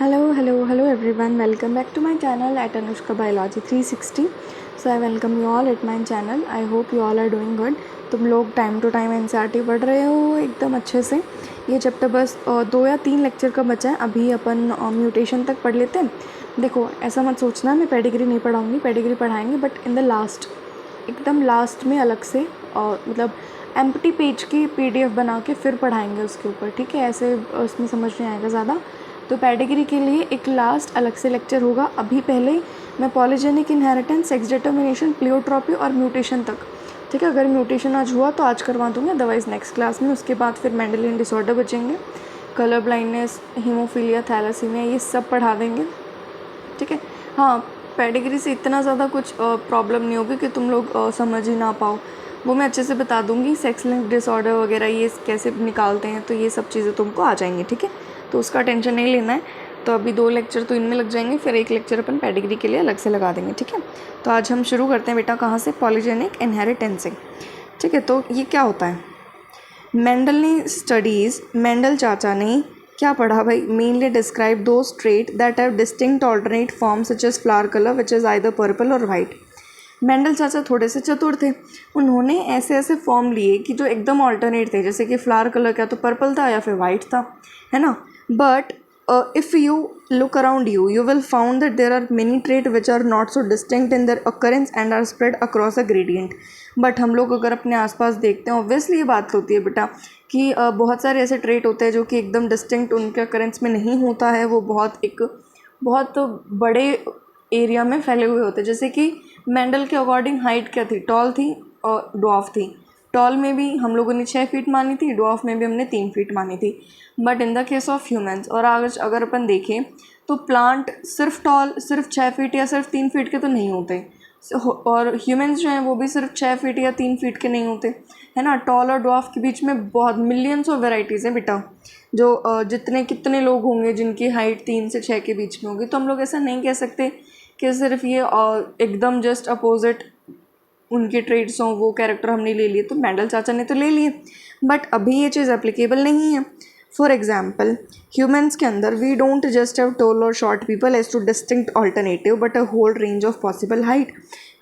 Hello everyone. Welcome back to my channel at Anushka Biology 360. So I welcome you all at my channel. I hope you all are doing good. तुम लोग time to time NCERT पढ़ रहे हो एकदम अच्छे से. ये chapter बस 2 या 3 लेक्चर का बचा है. अभी अपन म्यूटेशन तक पढ़ लेते हैं. देखो ऐसा मत सोचना मैं पेडिग्री नहीं पढ़ाऊँगी, पेडिग्री पढ़ाएंगे बट इन द लास्ट, एकदम लास्ट में अलग से मतलब एम्प्टी पेज की PDF बना के फिर पढ़ाएंगे उसके ऊपर. ठीक है, ऐसे उसमें समझ नहीं आएगा ज़्यादा. तो पेडिग्री के लिए एक लास्ट अलग से लेक्चर होगा. अभी पहले मैं polygenic inheritance, sex determination, pleiotropy और म्यूटेशन तक. ठीक है, अगर म्यूटेशन आज हुआ तो आज करवा दूँगी, अदरवाइज़ नेक्स्ट क्लास में. उसके बाद फिर मेंडेलियन डिसऑर्डर बचेंगे, कलर ब्लाइंडनेस, हीमोफीलिया, थैलासीमिया, ये सब पढ़ा देंगे. ठीक है, हाँ पेडिग्री से इतना ज़्यादा कुछ प्रॉब्लम नहीं होगी कि तुम लोग समझ ही ना पाओ. वो मैं अच्छे से बता दूँगी. सेक्स लिंक डिसऑर्डर वगैरह ये कैसे निकालते हैं, तो ये सब चीज़ें तुमको आ जाएंगी. ठीक है, तो उसका टेंशन नहीं लेना है. तो अभी 2 लेक्चर तो इनमें लग जाएंगे, फिर 1 लेक्चर अपन पेडिग्री के लिए अलग से लगा देंगे. ठीक है, तो आज हम शुरू करते हैं बेटा. कहाँ से? पॉलीजेनिक इनहेरिटेंस से. ठीक है, तो ये क्या होता है? मेंडल चाचा ने क्या पढ़ा भाई? Mainly describe two trait that have distinct alternate form such as flower colour which is either purple और वाइट. मेंडल चाचा थोड़े से चतुर थे. उन्होंने ऐसे ऐसे फॉर्म लिए कि जो एकदम ऑल्टरनेट थे, जैसे कि फ्लावर कलर क्या तो पर्पल था या फिर वाइट था, है ना. But if you look around you will found that there are many trait which are not so distinct in their occurrence and are spread across a gradient. But हम लोग अगर अपने आसपास देखते हैं, ऑब्वियसली ये बात होती है बेटा कि बहुत सारे ऐसे ट्रेट होते हैं जो कि एकदम डिस्टिंक्ट उनके अकरेंस में नहीं होता है. वो बहुत बड़े एरिया में फैले हुए होते हैं. जैसे कि मेंडल के अकॉर्डिंग हाइट क्या थी? टॉल थी और ड्वार्फ थी. टॉल में भी हम लोगों ने 6 फीट मानी थी, ड्वार्फ में भी हमने 3 फीट मानी थी. But in the case of humans, और अगर अपन देखें तो प्लांट सिर्फ 6 फीट या सिर्फ 3 फीट के तो नहीं होते. और ह्यूमंस जो हैं वो भी सिर्फ 6 फीट या 3 फीट के नहीं होते, है ना. टॉल और ड्वार्फ के बीच में बहुत मिलियंस ऑफ वेराइटीज़ हैं बेटा. जो कितने लोग होंगे जिनकी हाइट 3 से 6 के बीच में होगी. तो हम लोग ऐसा नहीं कह सकते कि सिर्फ ये एकदम जस्ट अपोजिट उनके ट्रेड्स हों, वो कैरेक्टर हमने ले लिए. तो मेंडल चाचा ने तो ले लिए, बट अभी ये चीज़ एप्लीकेबल नहीं है. फॉर एग्जाम्पल, ह्यूमंस के अंदर we don't just have tall और short people as two distinct alternative but a whole range of possible height.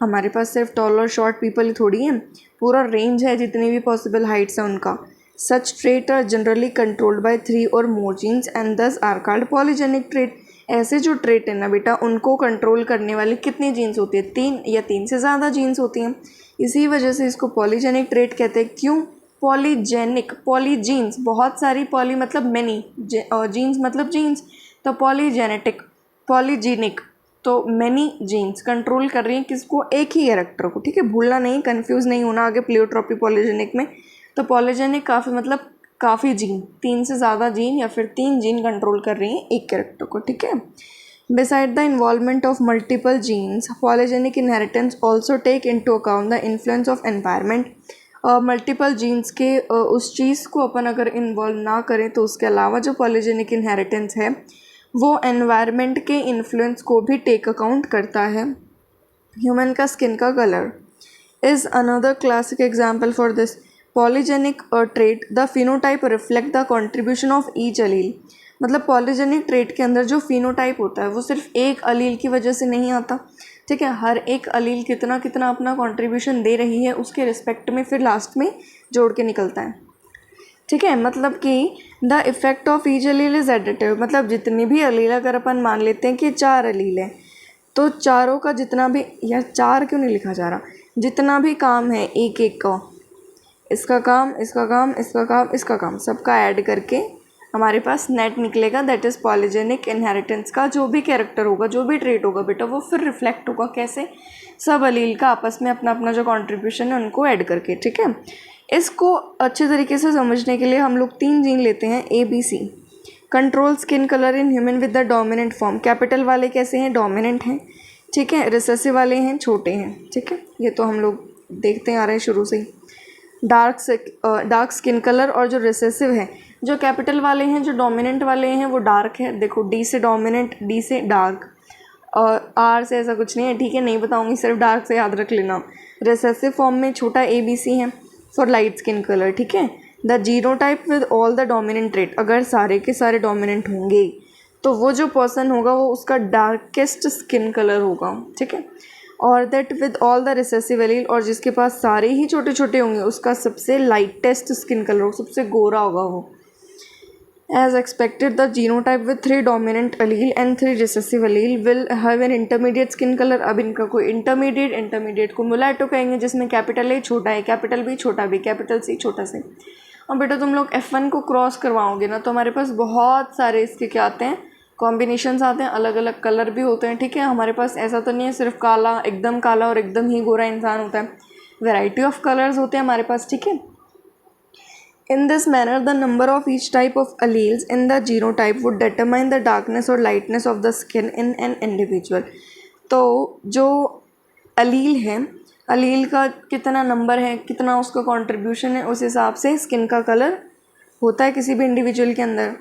हमारे पास सिर्फ टॉल और शॉर्ट पीपल ही थोड़ी हैं, पूरा रेंज है जितनी भी पॉसिबल हाइट्स हैं उनका. Such trait are generally controlled by 3 और more genes and these are called polygenic trait. ऐसे जो ट्रेट है ना बेटा, उनको कंट्रोल करने वाली कितनी जीन्स होती है? 3 या 3 से ज़्यादा जीन्स होती हैं. इसी वजह से इसको पॉलीजेनिक ट्रेट कहते हैं. क्यों पॉलीजेनिक? पॉलीजीन्स, बहुत सारी, पॉली मतलब मैनी, जीन्स मतलब जीन्स, तो पॉलीजेनेटिक, पॉलीजीनिक, तो मैनी जीन्स कंट्रोल कर रही हैं किसको? एक ही कैरेक्टर को. ठीक है, भूलना नहीं, कंफ्यूज नहीं होना आगे प्लियोट्रॉपी पॉलीजेनिक में. तो पॉलीजेनिक काफ़ी मतलब काफ़ी जीन, 3 से ज़्यादा जीन या फिर 3 जीन कंट्रोल कर रही हैं एक कैरेक्टर को. ठीक है, beside the involvement of multiple genes, polygenic inheritance also take into account the influence of environment. Multiple genes के उस चीज़ को अपन अगर इन्वॉल्व ना करें तो उसके अलावा जो पॉलीजेनिक इनहेरिटेंस है वो एनवायरनमेंट के इन्फ्लुएंस को भी टेक अकाउंट करता है. ह्यूमन का स्किन का colour is another classic example for this. Polygenic trait the phenotype reflect the contribution of each allele. मतलब पॉलीजेनिक ट्रेट के अंदर जो फिनोटाइप होता है वो सिर्फ एक अलील की वजह से नहीं आता. ठीक है, हर एक अलील कितना कितना अपना कंट्रीब्यूशन दे रही है उसके रिस्पेक्ट में फिर लास्ट में जोड़ के निकलता है. ठीक है, मतलब कि the effect of each allele is additive. मतलब जितनी भी अलील, अगर अपन मान लेते हैं कि 4 अलील हैं, तो चारों का जितना भी, या 4 क्यों नहीं लिखा जा रहा, जितना भी काम है एक एक का, इसका काम, इसका काम, इसका काम, इसका काम, सबका ऐड करके हमारे पास नेट निकलेगा. दैट इज़ पॉलीजेनिक इनहेरिटेंस का जो भी कैरेक्टर होगा, जो भी ट्रेट होगा बेटा, वो फिर रिफ्लेक्ट होगा कैसे? सब अलील का आपस में अपना अपना जो कंट्रीब्यूशन है उनको ऐड करके. ठीक है, इसको अच्छे तरीके से समझने के लिए हम लोग 3 जीन लेते हैं, ABC. Control skin colour in human with the dominant form. Capital वाले कैसे हैं? डोमिनेंट हैं. ठीक है, रिसेसिव वाले हैं, छोटे हैं. ठीक है, ये तो हम लोग देखते आ रहे हैं शुरू से ही. डार्क स्किन कलर और जो रिसेसिव है, जो कैपिटल वाले हैं, जो डोमिनेंट वाले हैं वो डार्क है. देखो, D से डोमिनेंट, D से डार्क, और R से ऐसा कुछ नहीं है. ठीक है, नहीं बताऊंगी, सिर्फ डार्क से याद रख लेना. रिसेसिव फॉर्म में छोटा ABC है फॉर लाइट स्किन कलर. ठीक है, the genotype with all the dominant trait. अगर सारे के सारे डोमिनेंट होंगे तो वो जो पर्सन होगा वो उसका डार्केस्ट स्किन कलर होगा, ठीक है। और that with all the recessive allele, और जिसके पास सारे ही छोटे छोटे होंगे उसका सबसे लाइटेस्ट स्किन कलर होगा, सबसे गोरा होगा वो। As expected, the genotype with 3 dominant allele and 3 recessive allele will have an intermediate skin color। अब इनका कोई इंटरमीडिएट को मुलाटो कहेंगे, जिसमें कैपिटल ए छोटा है, कैपिटल बी छोटा बी, कैपिटल सी छोटा सी। और बेटा तुम लोग F1 को क्रॉस करवाओगे ना तो हमारे पास बहुत सारे इसके क्या आते हैं, कॉम्बिनेशंस आते हैं, अलग अलग कलर भी होते हैं, ठीक है। हमारे पास ऐसा तो नहीं है सिर्फ काला, एकदम काला और एकदम ही गोरा इंसान होता है, वैरायटी ऑफ कलर्स होते हैं हमारे पास, ठीक है। In this manner, the number of each type of alleles in the genotype would determine the darkness or lightness of the skin in an individual। तो जो अलील है, अलील का कितना नंबर है, कितना उसका कंट्रीब्यूशन है, उस हिसाब से स्किन का कलर होता है किसी भी इंडिविजुअल के अंदर।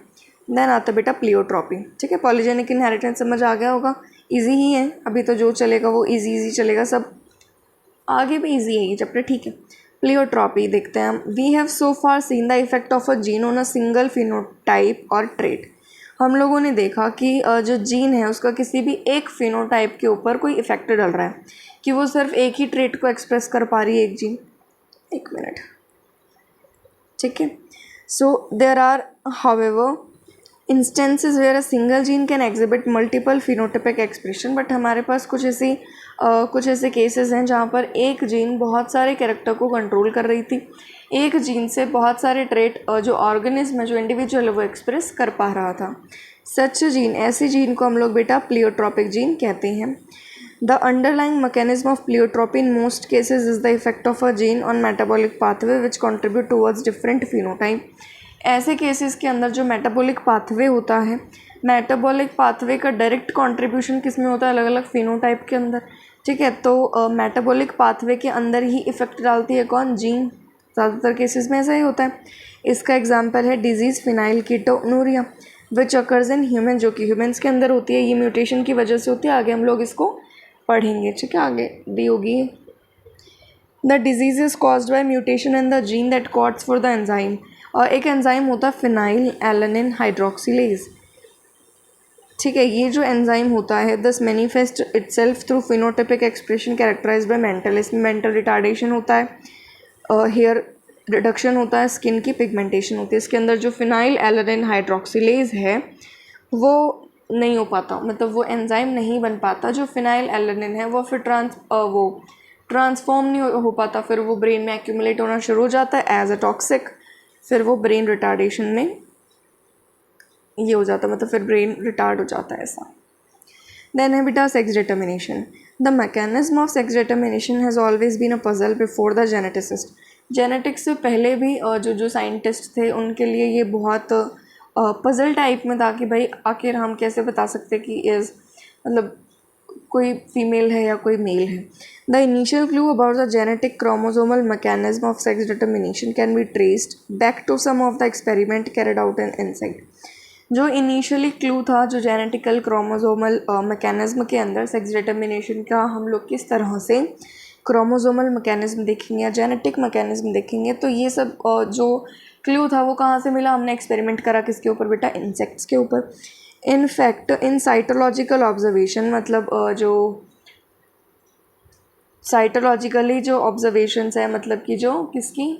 देन आता बेटा प्लियोट्रॉपी, ठीक है। पॉलीजेनिक इनहेरिटेंस समझ आ गया होगा, इजी ही है, अभी तो जो चलेगा वो इजी चलेगा, सब आगे भी इजी है ये चैप्टर, ठीक है। प्लियोट्रॉपी देखते हैं हम। We have so far seen the effect of a gene on a single phenotype और ट्रेट। हम लोगों ने देखा कि जो जीन है उसका किसी भी एक फिनोटाइप के ऊपर कोई इफेक्ट डल रहा है, कि वो सिर्फ एक ही ट्रेट को एक्सप्रेस कर पा रही है, एक जीन। एक मिनट, ठीक है। So there are however instances where a single gene can exhibit multiple phenotypic expression. But हमारे पास कुछ ऐसे केसेस हैं जहाँ पर एक जीन बहुत सारे कैरेक्टर को कंट्रोल कर रही थी, एक जीन से बहुत सारे ट्रेट जो ऑर्गेनिज्म है, जो इंडिविजुअल है, वो एक्सप्रेस कर पा रहा था। सच जीन, ऐसी जीन को हम लोग बेटा प्लियोट्रॉपिक जीन कहते हैं। The underlying mechanism of pleiotropy in most cases is the effect of a gene on metabolic pathway which contribute towards different phenotype. ऐसे केसेस के अंदर जो मेटाबॉलिक पाथवे होता है, मेटाबॉलिक पाथवे का डायरेक्ट कंट्रीब्यूशन किस में होता है, अलग अलग फिनोटाइप के अंदर, ठीक है। तो मेटाबॉलिक पाथवे के अंदर ही इफेक्ट डालती है कौन, जीन। ज़्यादातर केसेस में ऐसा ही होता है। इसका एग्जांपल है disease phenyl ketonuria which occurs in human, जो कि ह्यूमन्स के अंदर होती है। ये म्यूटेशन की वजह से होती है, आगे हम लोग इसको पढ़ेंगे, ठीक है, आगे दी होगी। The disease is caused by mutation in the gene that codes for the enzyme. और एक एंजाइम होता है फिनाइल एलानिन हाइड्रोक्सिलेज, ठीक है। ये जो एंजाइम होता है this manifest itself through phenotypic expression characterised by mental. इसमें मेंटल रिटार्डेशन होता है, हेयर रिडक्शन होता है, स्किन की पिगमेंटेशन होती है। इसके अंदर जो फिनाइल एलानिन हाइड्रोक्सिलेज है वो नहीं हो पाता, मतलब वो एंजाइम नहीं बन पाता। जो फिनाइल एलानिन है वो फिर ट्रांसफॉर्म नहीं हो पाता, फिर वो ब्रेन में एक्यूमुलेट होना शुरू हो जाता है एज अ टॉक्सिक, फिर वो ब्रेन रिटार्डेशन में ये हो जाता है, मतलब फिर ब्रेन रिटार्ड हो जाता है ऐसा। देन है बेटा sex determination. The mechanism of sex determination has always been a puzzle before the geneticist. Genetics से पहले भी जो साइंटिस्ट थे उनके लिए ये बहुत पजल टाइप में था कि भाई आखिर हम कैसे बता सकते कि इज़ मतलब कोई फीमेल है या कोई मेल है। The initial clue about the genetic chromosomal mechanism of sex determination can be traced back to some of the experiment carried out in insect. जो इनिशियली क्लू था जो जेनेटिकल क्रोमोसोमल मैकेनिज्म के अंदर sex determination का, हम लोग किस तरह से क्रोमोसोमल मैकेनिज्म देखेंगे या जेनेटिक मैकेनिज्म देखेंगे, तो ये सब जो क्लू था वो कहाँ से मिला, हमने एक्सपेरिमेंट करा किसके ऊपर बेटा, इंसेक्ट्स के ऊपर। इनफैक्ट इन साइटोलॉजिकल ऑब्जर्वेशन, मतलब जो साइटोलॉजिकली जो ऑब्जर्वेशंस है, मतलब कि जो किसकी,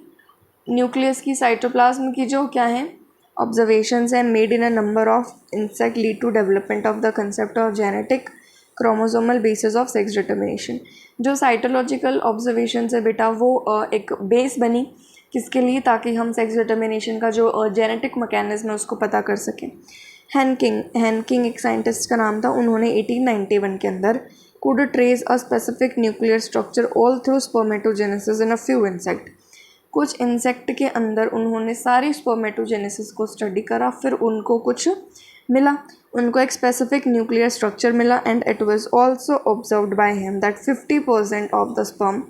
न्यूक्लियस की, साइटोप्लाज्म की जो क्या है ऑब्जर्वेशंस हैं made in a number of insect lead to development of the concept of genetic chromosomal basis of sex determination. जो साइटोलॉजिकल ऑब्जर्वेशंस है बेटा वो एक बेस बनी किसके लिए, ताकि हम सेक्स डिटर्मिनेशन का जो जेनेटिक मैकेनिज्म है उसको पता कर सकें। हैनकिंग एक साइंटिस्ट का नाम था, उन्होंने 1891 के अंदर could trace a specific nuclear structure all through spermatogenesis in a few insect। कुछ इंसेक्ट के अंदर उन्होंने सारी स्पर्मेटोजेनेसिस को स्टडी करा, फिर उनको कुछ मिला, उनको एक स्पेसिफिक न्यूक्लियर स्ट्रक्चर मिला। And it was also observed by him that 50% of the sperm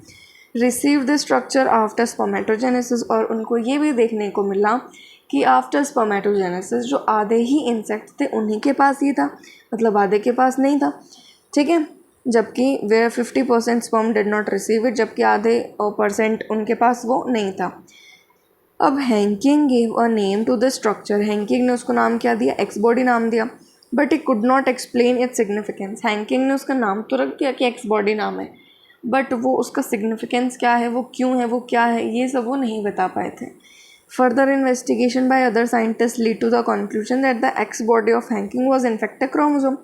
receive the structure after spermatogenesis. और उनको ये भी देखने को मिला कि आफ्टर स्पर्मेटोजेनेसिस जो आधे ही इंसेक्ट थे उन्हीं के पास ही था, मतलब आधे के पास नहीं था, ठीक है। जबकि where 50% sperm did not receive it, जबकि आधे % उनके पास वो नहीं था। अब Henking gave a name to the structure. Henking ने उसको नाम क्या दिया, एक्स बॉडी नाम दिया। But he could not explain its significance. Henking ने उसका नाम तो रख दिया कि एक्स बॉडी नाम है, बट वो उसका सिग्निफिकेंस क्या है, वो क्यों है, वो क्या है, ये सब वो नहीं बता पाए थे। Further investigation by other scientist lead to the conclusion that the X body of Henking was in fact a chromosome.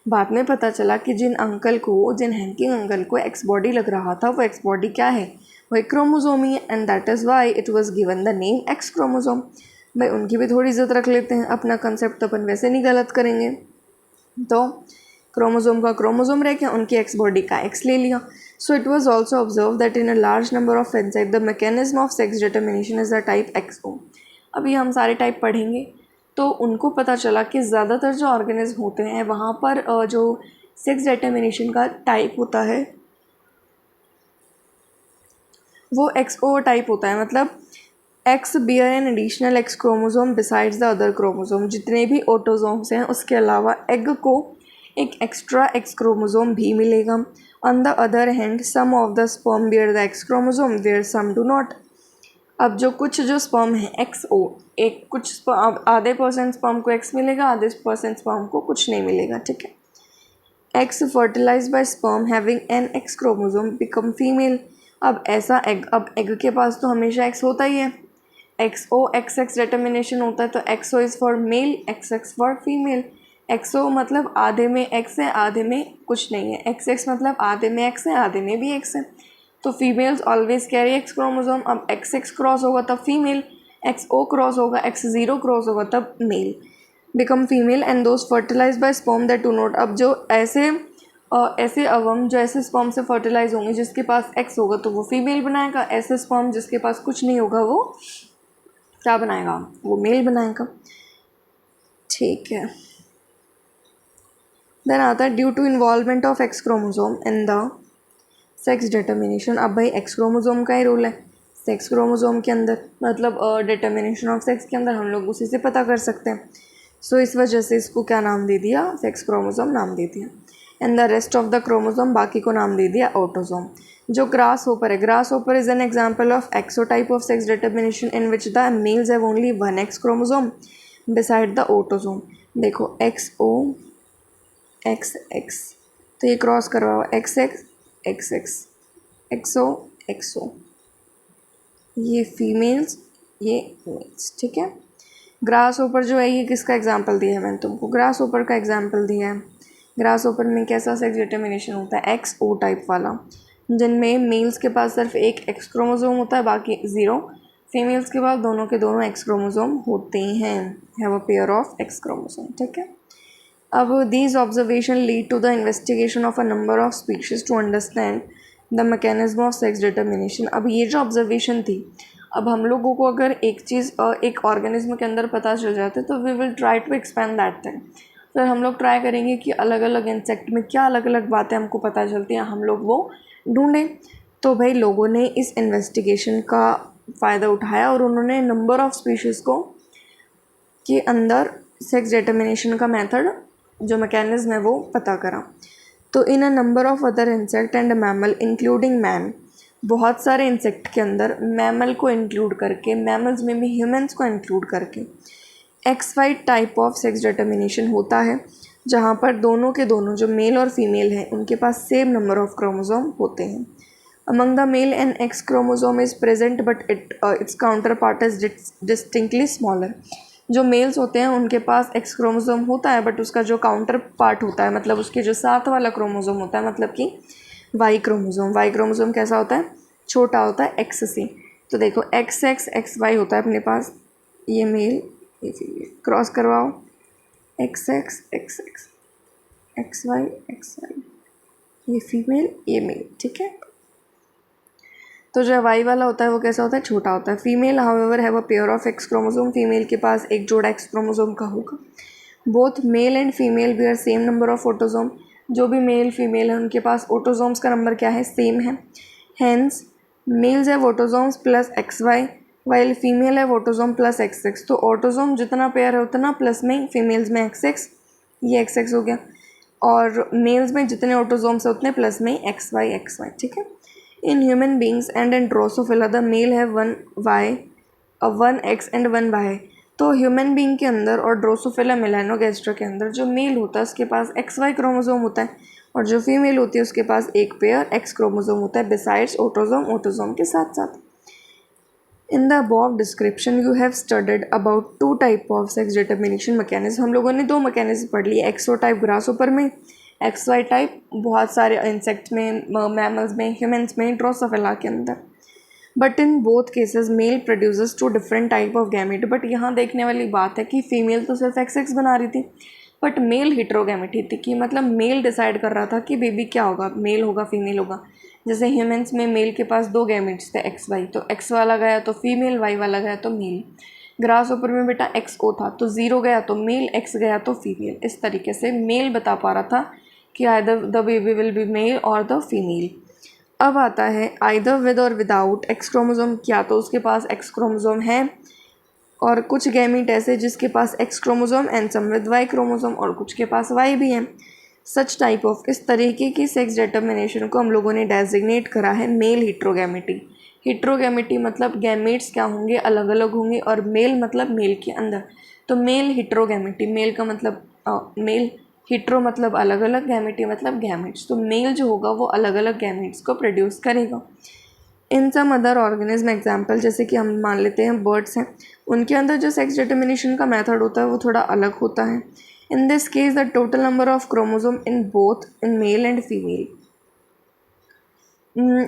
बाद में पता चला कि जिन हैंकिंग अंकल को एक्स बॉडी लग रहा था, वो एक्स बॉडी क्या है, वो एक क्रोमोसोम ही है, and that is why it was given the name x chromosome. भाई उनकी भी थोड़ी इज्जत रख लेते हैं, अपना कंसेप्ट तो अपन वैसे नहीं गलत करेंगे। तो क्रोमोसोम का क्रोमोसोम रह गया, उनकी एक्स बॉडी का एक्स ले लिया। So it was also observe that in a large number of insect the mechanism of sex determination is the type XO. अभी हम सारे टाइप पढ़ेंगे, तो उनको पता चला कि ज़्यादातर जो ऑर्गेनिज्म होते हैं वहाँ पर जो सेक्स डिटर्मिनेशन का टाइप होता है वो एक्सओ टाइप होता है। मतलब X bear an additional X chromosome besides the other chromosome. जितने भी ऑटोजोम्स हैं उसके अलावा एग को एक एक्स्ट्रा एक्स क्रोमोसोम भी मिलेगा। On the other hand some of the sperm bear the X chromosome where some do not. अब जो कुछ जो स्पर्म है एक्सओ, एक कुछ आधे % स्पर्म को एक्स मिलेगा, आधे % स्पर्म को कुछ नहीं मिलेगा, ठीक है। X fertilise by sperm having an X chromosome become female. अब ऐसा एग, अब एग के पास तो हमेशा एक्स होता ही है, एक्सओ एक्स एक्स डिटर्मिनेशन होता है, तो XO is for male, x x for female. XO मतलब आधे में एक्स है, आधे में कुछ नहीं है, एक्स एक्स मतलब आधे में एक्स है, आधे में भी एक्स है। तो females always carry X chromosome. अब एक्स एक्स क्रॉस होगा तब फीमेल, एक्स ओ क्रॉस होगा, एक्स ज़ीरो क्रॉस होगा तब male, become female and those fertilise by sperm that do not. अब जो ऐसे अवम जो ऐसे स्पर्म से फर्टिलाइज होंगे जिसके पास एक्स होगा तो वो फीमेल बनाएगा, ऐसे स्पर्म जिसके पास कुछ नहीं होगा वो क्या बनाएगा, वो मेल बनाएगा, ठीक है। देन आता है due to involvement of X chromosome in the sex determination. अब भाई एक्स क्रोमोसोम का ही रोल है सेक्स क्रोमोसोम के अंदर, मतलब डिटर्मिनेशन ऑफ सेक्स के अंदर हम लोग उसी से पता कर सकते हैं। सो इस वजह से इसको क्या नाम दे दिया, सेक्स क्रोमोसोम नाम दे दिया। And the rest of the chromosome बाकी को नाम दे दिया ऑटोसोम। जो ग्रास होपर है, grasshopper is an example of XO type of sex determination in which the males have only one X chromosome beside the autosome. देखो X O X X, तो ये क्रॉस करवाओ X X X X XO XO, ये females ये mails, ठीक है। Grass ओपर जो है ये किसका एग्जाम्पल दिया है, मैंने तुमको ग्रास ओपर का एग्जाम्पल दिया है। ग्रास ओपर में कैसा सेक्स डिटर्मिनेशन होता है, एक्स ओ टाइप वाला, जिनमें मेल्स के पास सिर्फ एक एक्स क्रोमोसोम होता है, बाकी ज़ीरो। फीमेल्स के पास दोनों के दोनों एक्स क्रोमोसोम होते हैं, have a pair of X chromosome, ठीक है। अब these observation lead to the investigation of a number of species to understand the mechanism of sex determination. अब ये जो ऑब्जर्वेशन थी, अब हम लोगों को अगर एक चीज़ एक ऑर्गेनिज्म के अंदर पता चल जाते तो we will try to expand that thing. फिर हम लोग ट्राई करेंगे कि अलग अलग इंसेक्ट में क्या अलग अलग बातें हमको पता चलती हैं, हम लोग वो ढूंढें। तो भाई लोगों ने इस इन्वेस्टिगेशन का फ़ायदा उठाया और उन्होंने नंबर ऑफ़ स्पीशीज़ को के अंदर सेक्स डिटर्मिनेशन का मेथड जो मैकेनिज्म है वो पता करा। तो in a number of other insect and mammal including man, बहुत सारे इंसेक्ट के अंदर मैमल को इंक्लूड करके, मैमल्स में भी ह्यूमंस को इंक्लूड करके X Y type of sex determination होता है, जहाँ पर दोनों के दोनों जो मेल और फीमेल हैं उनके पास सेम नंबर ऑफ क्रोमोसोम होते हैं। Among the male an X chromosome is present but its counterpart is distinctly smaller. जो मेल्स होते हैं उनके पास एक्स क्रोमोसोम होता है, बट उसका जो काउंटर पार्ट होता है, मतलब उसके जो साथ वाला क्रोमोसोम होता है, मतलब कि वाई क्रोमोसोम कैसा होता है, छोटा होता है एक्स से। तो देखो एक्स एक्स एक्स वाई होता है अपने पास, ये मेल ये फीमेल, क्रॉस करवाओ X X X X X Y, ये फीमेल ये मेल, ठीक है। तो जो वाई वाला होता है वो कैसा होता है, छोटा होता है। Female however have a pair of X chromosome, female के पास एक जोड़ा एक्स क्रोमोसोम का होगा। Both male and female bear same number of autosome, जो भी मेल फीमेल है उनके पास ऑटोसोम्स का नंबर क्या है, सेम है। Hence males have autosomes plus X Y while female have autosome plus X X. तो ऑटोसोम जितना पेयर है उतना प्लस में फीमेल्स में एक्स एक्स, ये एक्स एक्स हो गया, और मेल्स में जितने ऑटोसोम्स है उतने प्लस में एक्स वाई, ठीक है। In human beings and in Drosophila, the male have one Y, a one X and one Y. तो ह्यूमन बीइंग के अंदर और ड्रोसोफिला मेलानोगास्ट्रा के अंदर जो मेल होता है उसके पास XY क्रोमोसोम होता है और जो फीमेल होती है उसके पास एक पेयर X क्रोमोसोम होता है बिसाइड्स ऑटोसोम के साथ साथ। In the above description you have studied about 2 type of sex determination mechanism. हम लोगों ने 2 मैकेनिज्म पढ़ लिए, एक्सो टाइप ग्रासहोपर में, XY टाइप बहुत सारे इंसेक्ट में, मैमल्स में, ह्यूमन्स में, ड्रोसोफिला के अंदर। But in both cases male produces 2 different type of gamete. But यहाँ देखने वाली बात है कि फीमेल तो सिर्फ XX बना रही थी बट मेल हिट्रोगैमेटी थी, कि मतलब मेल डिसाइड कर रहा था कि बेबी क्या होगा, मेल होगा फीमेल होगा। जैसे ह्यूमन्स में मेल के पास 2 गैमेट्स थे XY, तो X वाला गया तो फीमेल, Y वाला गया तो मेल। ग्रास ऊपर में बेटा XO था तो 0 गया तो मेल, X गया तो फीमेल। इस तरीके से मेल बता पा रहा था कि either the baby will be male और द फीमेल। अब आता है आइदर विद और विदाउट एक्स क्रोमोसोम। क्या तो उसके पास एक्स क्रोमोसोम है और कुछ गैमीट ऐसे जिसके पास X chromosome and some with Y chromosome, और कुछ के पास वाई भी है। सच टाइप ऑफ, इस तरीके की सेक्स डिटर्मिनेशन को हम लोगों ने डेजिग्नेट करा है मेल हिट्रोगैमेटी। हिट्रोगैमेटी मतलब गैमेट्स क्या होंगे, अलग अलग होंगे, और मेल मतलब मेल के अंदर। तो मेल हिट्रोगैमेटी, मेल का मतलब मेल, हिट्रो मतलब अलग अलग, गैमेटी मतलब गैमेट्स। तो मेल जो होगा वो अलग अलग गैमेट्स को प्रोड्यूस करेगा। इन सम अदर ऑर्गेनिज्म एग्जाम्पल, जैसे कि हम मान लेते हैं बर्ड्स हैं, उनके अंदर जो सेक्स डिटर्मिनेशन का मेथड होता है वो थोड़ा अलग होता है। In this case the total number of chromosome in both in male and female.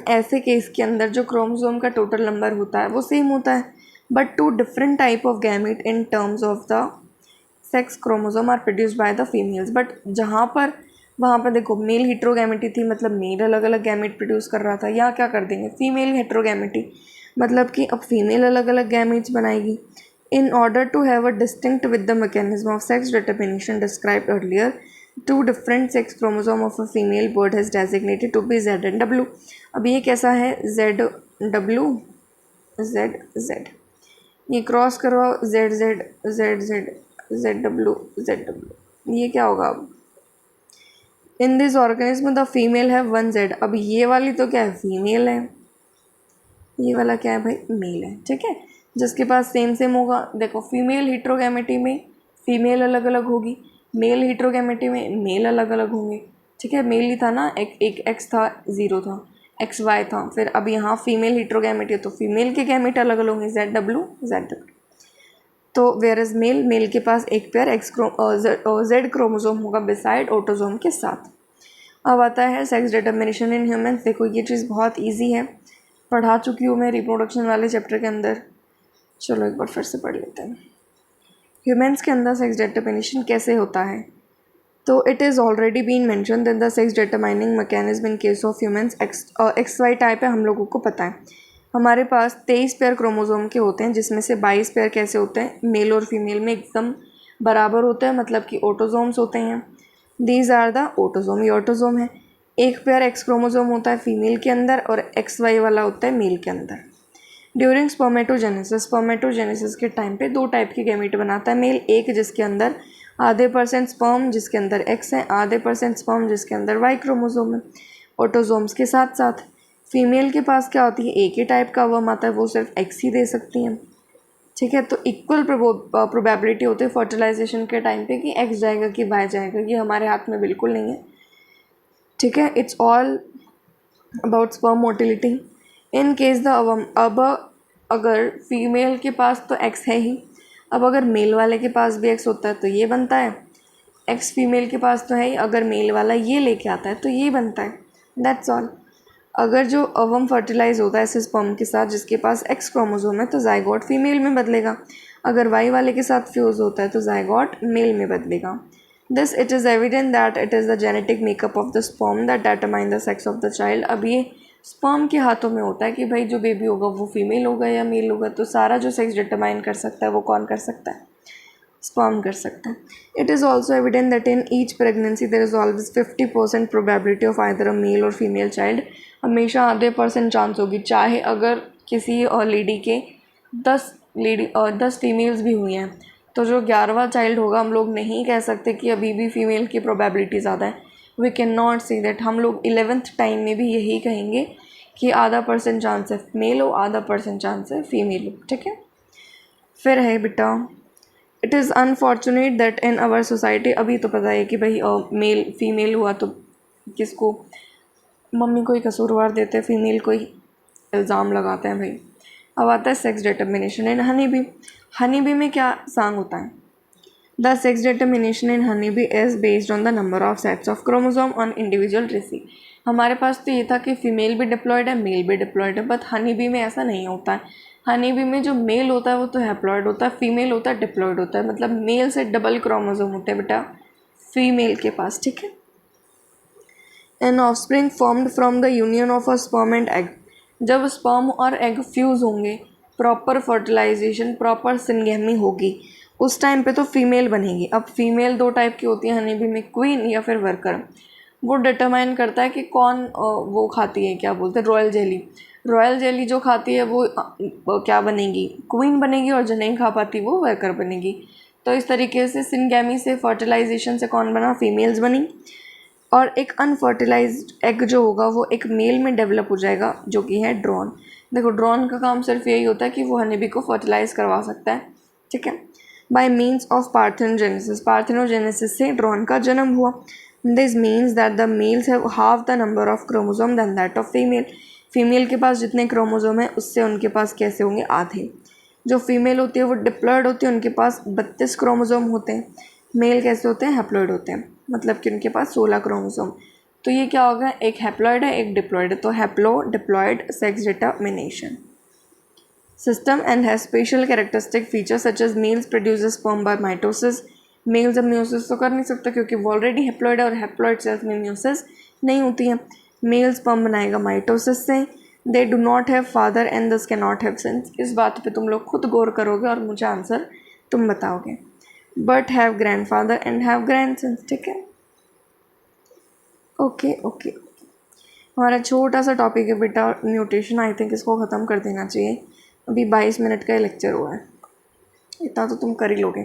ऐसे केस के अंदर जो क्रोमोसोम का टोटल नंबर होता है वो सेम होता है, but 2 different type of gamete in terms of the sex chromosome are produced by the females. But जहाँ पर वहाँ पर देखो मेल हिट्रोगैमेटी थी, मतलब मेल अलग अलग गैमेट प्रोड्यूस कर रहा था, या क्या कर देंगे फीमेल हेट्रोगैमेटी, मतलब कि अब फीमेल अलग अलग गैमेट्स बनाएगी। In order to have a distinct with the mechanism of sex determination described earlier, 2 different sex chromosome of a female bird has designated to be Z and W। अब ये कैसा है ZW Z, ये cross करवाओ ZW, ये क्या होगा अब। In this organism the female है 1 Z। अब ये वाली तो क्या है, फीमेल है, ये वाला क्या है भाई, मेल है। ठीक है, जिसके पास सेम होगा। देखो फीमेल हिट्रोगैमेटी में फीमेल अलग अलग होगी, मेल हिट्रोगैमेटी में मेल अलग अलग होंगे। ठीक है, मेल ही था ना, एक X था, 0 था, XY था। फिर अब यहाँ फीमेल हिट्रोगैमेटी है तो फीमेल के गैमेट अलग अलग होंगे, ZW। तो वेयर इज मेल के पास एक पेयर Z क्रोमोसोम होगा बिसाइड ऑटोसोम के साथ। अब आता है सेक्स डिटर्मिनेशन इन ह्यूमंस। देखो ये चीज़ बहुत इजी है, पढ़ा चुकी हूँ मैं रिप्रोडक्शन वाले चैप्टर के अंदर। चलो एक बार फिर से पढ़ लेते हैं। ह्यूमंस के अंदर सेक्स डिटर्मिनेशन कैसे होता है, तो it is already been mention that the sex determining mechanism in case of humans XY type है, हम लोगों को पता है। हमारे पास 23 पेयर क्रोमोसोम के होते हैं, जिसमें से 22 पेयर कैसे होते हैं, मेल और फीमेल में एकदम बराबर होते हैं, मतलब कि ऑटोसोम्स होते हैं। दीज आर द ऑटोसोम, ये ऑटोसोम है। एक पेयर एक्स क्रोमोसोम होता है फीमेल के अंदर और XY वाला होता है मेल के अंदर। ड्यूरिंग स्पर्मेटोजेनेसिस के टाइम पे 2 टाइप के गैमेट बनाता है मेल, एक जिसके अंदर % स्पर्म जिसके अंदर X है, % स्पर्म जिसके अंदर Y क्रोमोसोम है, ऑटोसोम्स के साथ साथ। फीमेल के पास क्या होती है, एक ही टाइप का वर्म आता है, वो सिर्फ X ही दे सकती हैं। ठीक है, तो इक्वल प्रोबेबिलिटी होती है फर्टिलाइजेशन के टाइम पे कि X जाएगा कि Y जाएगा, ये हमारे हाथ में बिल्कुल नहीं है। ठीक है, it's all about sperm motility. In case the अब अगर फीमेल के पास तो X है ही, अब अगर मेल वाले के पास भी X होता है तो ये बनता है, X फीमेल के पास तो है ही, अगर मेल वाला ये लेके आता है तो ये बनता है, दैट्स ऑल। अगर जो अवम फर्टिलाइज होता है ऐसे स्पर्म के साथ जिसके पास X क्रोमोसोम है तो जाइगोट फीमेल में बदलेगा, अगर Y वाले के साथ फ्यूज़ होता है तो जाइगोट मेल में बदलेगा। This it is evident that it is the genetic makeup of the sperm that determine the sex of the child. अब ये स्पर्म के हाथों में होता है कि भाई जो बेबी होगा वो फीमेल होगा या मेल होगा, तो सारा जो सेक्स डिटरमाइन कर सकता है वो कौन कर सकता है, स्पर्म कर सकता है। It is also evident that in each pregnancy there is always 50% probability of either a male और फीमेल चाइल्ड। हमेशा आधे % चांस होगी, चाहे अगर किसी लेडी के 10 फीमेल्स भी हुई हैं तो जो 11वां चाइल्ड होगा हम लोग नहीं कह सकते कि अभी भी फीमेल की प्रोबेबिलिटी ज़्यादा है। We can not see that. हम लोग 11th टाइम में भी यही कहेंगे कि आधा % चांस है मेल हो, आधा % चांस है फीमेल हो। ठीक है, फिर है बेटा it is unfortunate that in our society, अभी तो पता है कि भाई मेल फीमेल हुआ तो किसको, मम्मी को ही कसूरवार देते हैं, फीमेल को ही इल्ज़ाम लगाते हैं भाई। अब आता है सेक्स डिटर्मिनेशन इन हनी बी। हनी बी में क्या सांग होता है? The sex determination in honey bee is based on the number of sets of chromosome on individual रेसी। हमारे पास तो ये था कि फ़ीमेल भी डिप्लॉयड है, मेल भी डिप्लॉयड है, बट हनी बी में ऐसा नहीं होता है। हनी बी में जो मेल होता है वो तो हैप्लॉयड होता है, फीमेल होता है डिप्लॉयड होता है, मतलब मेल से डबल क्रोमोसोम होते हैं बेटा फीमेल के पास, ठीक है। An offspring formed from the union of a sperm and egg. जब स्पर्म और एग फ्यूज़ होंगे, प्रॉपर फर्टिलाइजेशन, प्रॉपर सिंगेमी होगी, उस टाइम पे तो फीमेल बनेगी। अब फीमेल दो टाइप की होती है हनी बी में, क्वीन या फिर वर्कर। वो डिटरमाइन करता है कि कौन वो खाती है, क्या बोलते हैं, रॉयल जेली। रॉयल जेली जो खाती है वो क्या बनेगी, क्वीन बनेगी, और जो नहीं खा पाती वो वर्कर बनेगी। तो इस तरीके से सिंगेमी से, फर्टिलाइजेशन से कौन बना, फीमेल्स बनी। और एक अनफर्टिलाइज्ड एग जो होगा वो एक मेल में डेवलप हो जाएगा, जो कि है ड्रोन। देखो ड्रोन का काम सिर्फ यही होता है कि वो हनी बी को फर्टिलाइज करवा सकता है, ठीक है। By means of parthenogenesis, parthenogenesis से ड्रोन का जन्म हुआ। This means that the males have half the number of chromosome than that of female. Female के पास जितने क्रोमोसोम है उससे उनके पास कैसे होंगे, आधे। जो फीमेल होती है वो डिप्लॉयड होती है, उनके पास 32 क्रोमोसोम होते हैं। मेल कैसे होते हैं, हैप्लॉयड होते हैं, मतलब कि उनके पास 16 क्रोमोसोम। तो ये क्या होगा, एक हैप्लॉयड है एक डिप्लॉयड है, तो haplodiploid sex determination system and has special characteristic features such as males produces sperm by mitosis। Male जब म्यूसिस तो कर नहीं सकता क्योंकि वो ऑलरेडी हैप्लॉयड है, और हैप्लॉयड सेल्स में म्यूसिस नहीं होती है। मेल स्पर्म बनाएगा माइटोसिस से। They do not have father and दस कैन नॉट हैव सन्स। इस बात पे तुम लोग खुद गौर करोगे और मुझे आंसर तुम बताओगे। But have grandfather and have grandsons, ठीक है। ओके ओके, हमारा छोटा सा टॉपिक है बेटा म्यूटेशन, आई थिंक इसको ख़त्म कर देना चाहिए। अभी 22 मिनट का लेक्चर हुआ है, इतना तो तुम कर ही लोगे।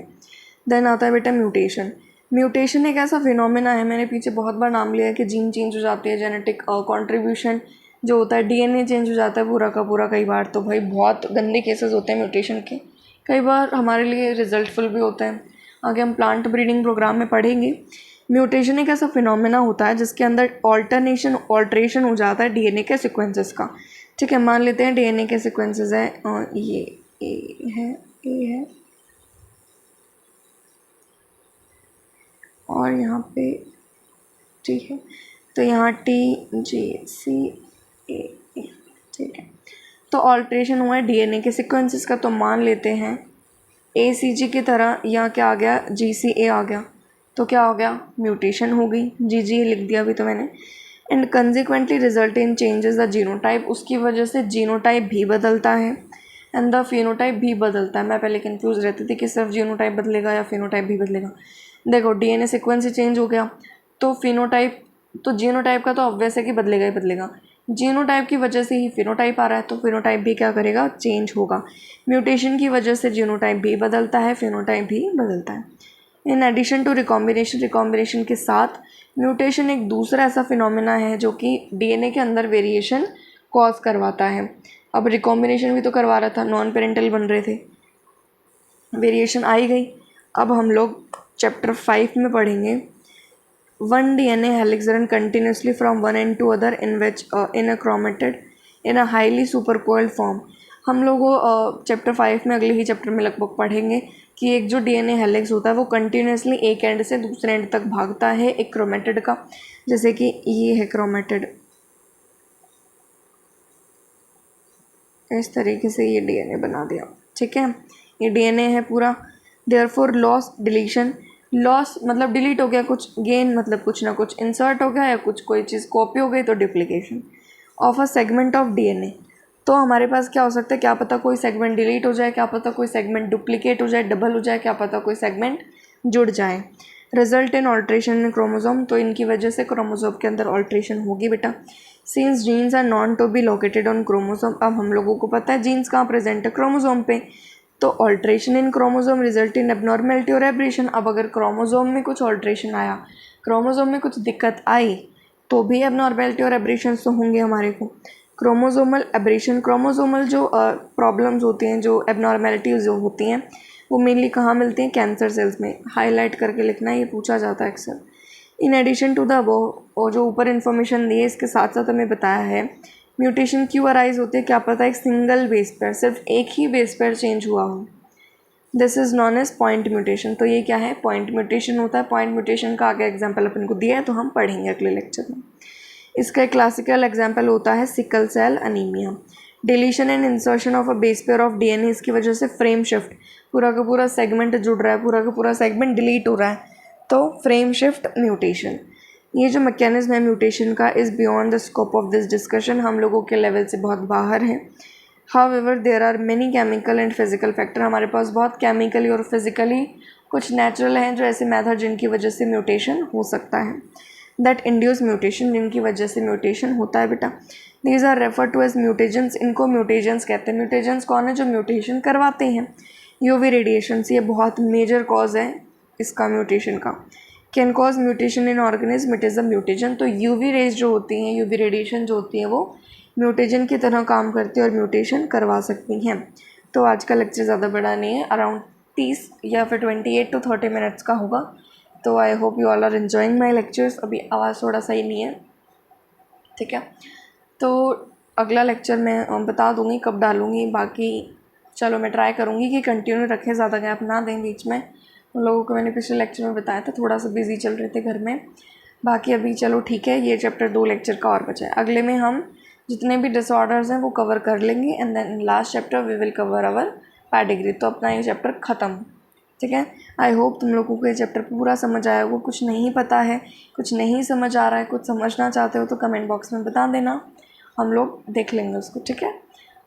देन आता है बेटा म्यूटेशन। म्यूटेशन एक ऐसा फिनोमेना है, मैंने पीछे बहुत बार नाम लिया है कि जीन चेंज हो जाती है, जेनेटिक कंट्रीब्यूशन जो होता है, डीएनए चेंज हो जाता है पूरा का पूरा। कई बार तो भाई बहुत गंदे केसेस होते हैं म्यूटेशन के, कई बार हमारे लिए रिजल्टफुल भी होते हैं। आगे हम प्लांट ब्रीडिंग प्रोग्राम में पढ़ेंगे। म्यूटेशन एक ऐसा फिनोमेना होता है जिसके अंदर ऑल्ट्रेशन हो जाता है डीएनए के सीक्वेंसेस का, ठीक है। मान लेते हैं डीएनए के सीक्वेंसेस है, ये ए है और यहाँ पे ठीक है, तो यहाँ TGCA, ठीक है। तो ऑल्ट्रेशन हुआ है डीएनए के सीक्वेंसेस का, तो मान लेते हैं ACG की तरह यहाँ क्या आ गया, GCA आ गया, तो क्या हो गया, म्यूटेशन हो गई। GG लिख दिया अभी तो मैंने। And consequently result in changes the genotype, उसकी वजह से जीनोटाइप भी बदलता है एंड द फिनोटाइप भी बदलता है। मैं पहले कंफ्यूज रहती थी कि सिर्फ जीनोटाइप बदलेगा या फिनोटाइप भी बदलेगा। देखो डीएनए सीक्वेंस ही चेंज हो गया तो फिनोटाइप, तो जीनोटाइप का तो ऑब्वियस है कि बदलेगा ही बदलेगा। जीनोटाइप की वजह से ही फिनोटाइप आ रहा है, तो फिनोटाइप भी क्या करेगा, चेंज होगा। म्यूटेशन की वजह से जीनोटाइप भी बदलता है, फिनोटाइप भी बदलता है। In addition to recombination, recombination के साथ म्यूटेशन एक दूसरा ऐसा फिनोमेना है जो कि डीएनए के अंदर वेरिएशन कॉज करवाता है। अब रिकॉम्बिनेशन भी तो करवा रहा था, नॉन पेरेंटल बन रहे थे, वेरिएशन आई गई। अब हम लोग चैप्टर 5 में पढ़ेंगे one DNA helix run continuously from one end to other in which in a chromatid in a highly supercoiled form. हम लोग चैप्टर 5 में, अगले ही चैप्टर में लगभग पढ़ेंगे कि एक जो डीएनए हेलिक्स होता है वो कंटिन्यूसली एक एंड से दूसरे एंड तक भागता है एक क्रोमेटिड का। जैसे कि ये है क्रोमेटिड, इस तरीके से ये डीएनए बना दिया, ठीक है। ये डीएनए है पूरा। देयरफॉर लॉस डिलीशन, लॉस मतलब डिलीट हो गया कुछ, गेन मतलब कुछ ना कुछ इंसर्ट हो गया या कुछ कोई चीज़ कॉपी हो गई, तो duplication of a segment of DNA. तो हमारे पास क्या हो सकता है, क्या पता कोई सेगमेंट डिलीट हो जाए, क्या पता कोई सेगमेंट डुप्लीकेट हो जाए, डबल हो जाए, क्या पता कोई सेगमेंट जुड़ जाए। Result in alteration in chromosome, तो इनकी वजह से क्रोमोसोम के अंदर ऑल्ट्रेशन होगी बेटा। Since genes are known to be located on chromosome, अब हम लोगों को पता है जीन्स कहाँ प्रेजेंट है, क्रोमोसोम पे। तो alteration in chromosome result in abnormality और एब्रेशन। अब अगर क्रोमोसोम में कुछ ऑल्ट्रेशन आया, क्रोमोसोम में कुछ दिक्कत आई, तो भी एबनॉर्मेलिटी और एब्रेशन तो होंगे हमारे को। क्रोमोसोमल एब्रेशन, क्रोमोसोमल जो प्रॉब्लम्स होती हैं, जो एबनॉर्मेलिटीज़ जो होती हैं, वो मेनली कहाँ मिलते हैं, कैंसर सेल्स में। हाईलाइट करके लिखना है, ये पूछा जाता है अक्सर। इन एडिशन टू द वो जो ऊपर इन्फॉर्मेशन दी है इसके साथ साथ हमें बताया है म्यूटेशन क्यों अराइज होते हैं। क्या पता एक सिंगल बेस पेयर, सिर्फ एक ही बेस पेयर चेंज हुआ हो, this is known as point mutation. तो ये क्या है, पॉइंट म्यूटेशन होता है। पॉइंट म्यूटेशन का आगे एग्जाम्पल अपन को दिया है तो हम पढ़ेंगे अगले लेक्चर में। इसका एक क्लासिकल एग्जाम्पल होता है sickle cell anaemia. Deletion and insertion of a base pair of DNA, इसकी वजह से फ्रेम शिफ्ट, पूरा का पूरा सेगमेंट जुड़ रहा है, पूरा का पूरा सेगमेंट डिलीट हो रहा है, तो फ्रेम शिफ्ट म्यूटेशन। ये जो मैकेनिज्म है म्यूटेशन का is beyond the scope of this discussion, हम लोगों के लेवल से बहुत बाहर है। However there are many chemical and physical factor, हमारे पास बहुत केमिकली और फिजिकली कुछ नेचुरल हैं जो ऐसे मैथड जिनकी वजह से म्यूटेशन हो सकता है, दैट इंड्यूस म्यूटेशन, जिनकी वजह से म्यूटेशन होता है बेटा। These are refer to as mutagens, इनको म्यूटेजेंस कहते हैं। म्यूटेजेंस कौन है, जो म्यूटेशन करवाते हैं। यूवी रेडिएशन से, ये बहुत मेजर कॉज है इसका म्यूटेशन का। Can cause mutation in organism, it is a mutagen. तो यूवी रेज जो होती हैं, यूवी रेडिएशन जो होती है वो म्यूटेजन की तरह काम करती है और म्यूटेशन करवा सकती हैं। तो आज का लेक्चर ज़्यादा बड़ा नहीं है, अराउंड 30 या फिर 28 to 30 मिनट्स का होगा। तो I hope you all are enjoying my lectures. अभी आवाज़ थोड़ा सही नहीं है, ठीक है। तो अगला लेक्चर मैं बता दूँगी कब डालूँगी। बाकी चलो मैं ट्राई करूँगी कि कंटिन्यू रखें, ज़्यादा गैप ना दें बीच में। उन लोगों को मैंने पिछले लेक्चर में बताया था, थोड़ा सा बिजी चल रहे थे घर में। बाकी अभी चलो ठीक है, ये चैप्टर 2 लेक्चर का और बचा है। अगले में हम जितने भी डिसऑर्डर्स हैं वो कवर कर लेंगे and then last chapter we will cover our pedigree. तो अपना ये चैप्टर ख़त्म, ठीक है। आई होप तुम लोगों को ये चैप्टर पूरा समझ आया होगा। कुछ नहीं पता है, कुछ नहीं समझ आ रहा है, कुछ समझना चाहते हो तो कमेंट बॉक्स में बता देना, हम लोग देख लेंगे उसको, ठीक है।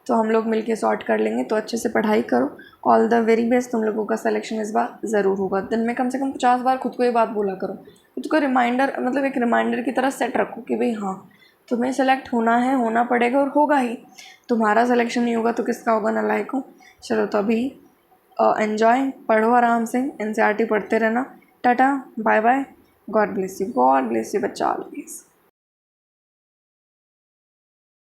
तो हम लोग मिलके सॉर्ट कर लेंगे। तो अच्छे से पढ़ाई करो, ऑल द वेरी बेस्ट। तुम लोगों का सिलेक्शन इस बार ज़रूर होगा। दिन में कम से कम 50 बार खुद को ये बात बोला करो, खुद को रिमाइंडर, मतलब एक रिमाइंडर की तरह सेट रखो कि भाई हाँ तुम्हें सेलेक्ट होना है, होना पड़ेगा और होगा ही। तुम्हारा सिलेक्शन नहीं होगा तो किसका होगा, नालायक हो। चलो तो अभी एन्जॉय, पढ़ो आराम से, एनसीईआरटी पढ़ते रहना। Tata, bye bye, God bless you, God bless you बच्चा, ऑलवेज।